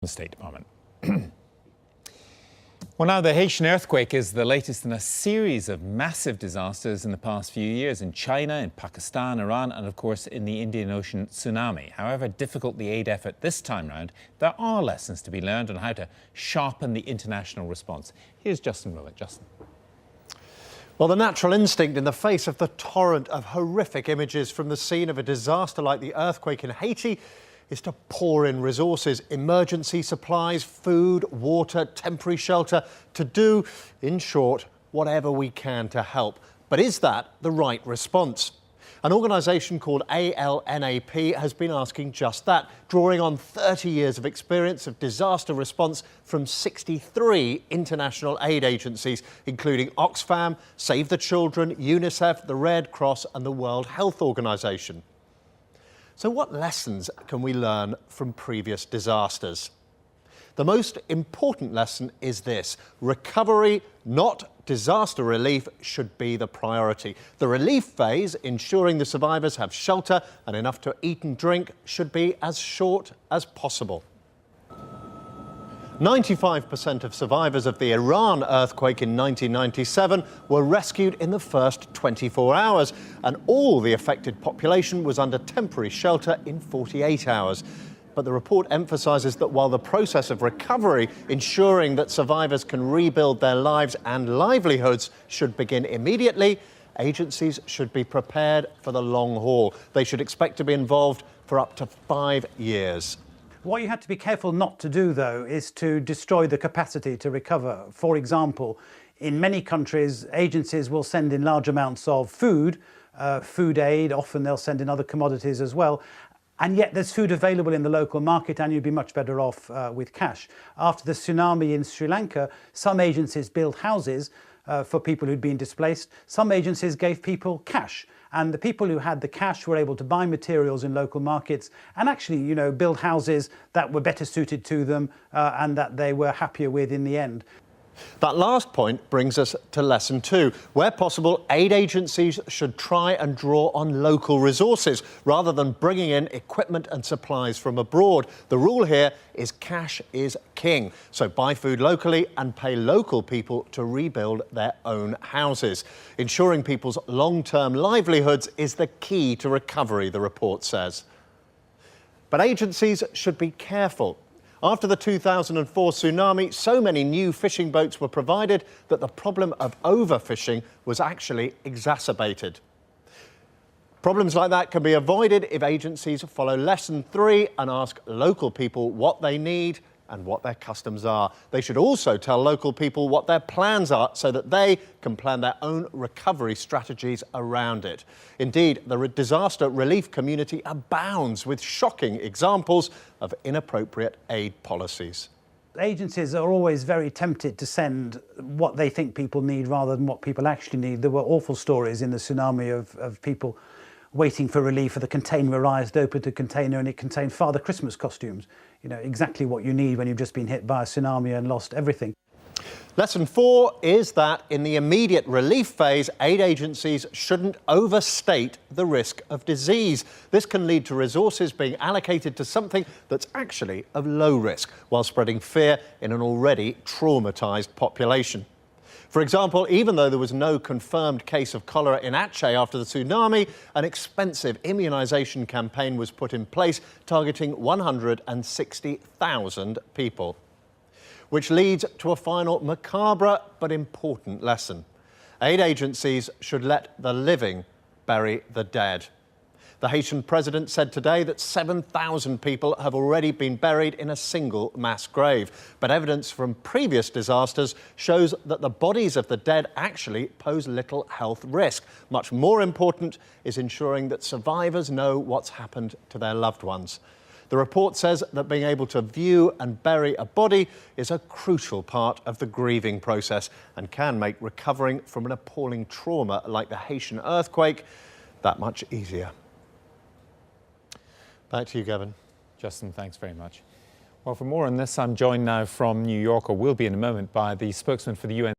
the State Department. Well, now the Haitian earthquake is the latest in a series of massive disasters in the past few years in China, in Pakistan, Iran, and of course in the Indian Ocean tsunami. However difficult the aid effort this time round, there are lessons to be learned on how to sharpen the international response. Here's Justin Willett. Justin. Well, the natural instinct in the face of the torrent of horrific images from the scene of a disaster like the earthquake in Haiti is to pour in resources, emergency supplies, food, water, temporary shelter, to do, in short, whatever we can to help. But is that the right response? An organisation called ALNAP has been asking just that, drawing on 30 years of experience of disaster response from 63 international aid agencies, including Oxfam, Save the Children, UNICEF, the Red Cross and the World Health Organization. So what lessons can we learn from previous disasters? The most important lesson is this: recovery, not disaster relief, should be the priority. The relief phase, ensuring the survivors have shelter and enough to eat and drink, should be as short as possible. 95% of survivors of the Iran earthquake in 1997 were rescued in the first 24 hours, and all the affected population was under temporary shelter in 48 hours. But the report emphasises that while the process of recovery, ensuring that survivors can rebuild their lives and livelihoods, should begin immediately, agencies should be prepared for the long haul. They should expect to be involved for up to 5 years. What you have to be careful not to do, though, is to destroy the capacity to recover. For example, in many countries, agencies will send in large amounts of food aid. Often they'll send in other commodities as well. And yet there's food available in the local market and you'd be much better off with cash. After the tsunami in Sri Lanka, some agencies built houses for people who'd been displaced. Some agencies gave people cash. And the people who had the cash were able to buy materials in local markets and actually, build houses that were better suited to them and that they were happier with in the end. That last point brings us to lesson 2. Where possible, aid agencies should try and draw on local resources rather than bringing in equipment and supplies from abroad. The rule here is cash is king. So buy food locally and pay local people to rebuild their own houses. Ensuring people's long-term livelihoods is the key to recovery, the report says. But agencies should be careful. After the 2004 tsunami, so many new fishing boats were provided that the problem of overfishing was actually exacerbated. Problems like that can be avoided if agencies follow lesson 3 and ask local people what they need and what their customs are. They should also tell local people what their plans are so that they can plan their own recovery strategies around it. Indeed, the disaster relief community abounds with shocking examples of inappropriate aid policies. Agencies are always very tempted to send what they think people need rather than what people actually need. There were awful stories in the tsunami of people waiting for relief, for the container arrived, opened the container and it contained Father Christmas costumes. Exactly what you need when you've just been hit by a tsunami and lost everything. Lesson 4 is that in the immediate relief phase, aid agencies shouldn't overstate the risk of disease. This can lead to resources being allocated to something that's actually of low risk, while spreading fear in an already traumatised population. For example, even though there was no confirmed case of cholera in Aceh after the tsunami, an expensive immunisation campaign was put in place targeting 160,000 people. Which leads to a final macabre but important lesson. Aid agencies should let the living bury the dead. The Haitian president said today that 7,000 people have already been buried in a single mass grave. But evidence from previous disasters shows that the bodies of the dead actually pose little health risk. Much more important is ensuring that survivors know what's happened to their loved ones. The report says that being able to view and bury a body is a crucial part of the grieving process and can make recovering from an appalling trauma like the Haitian earthquake that much easier. Back to you, Gavin. Justin, thanks very much. Well, for more on this, I'm joined now from New York, or will be in a moment, by the spokesman for the UN.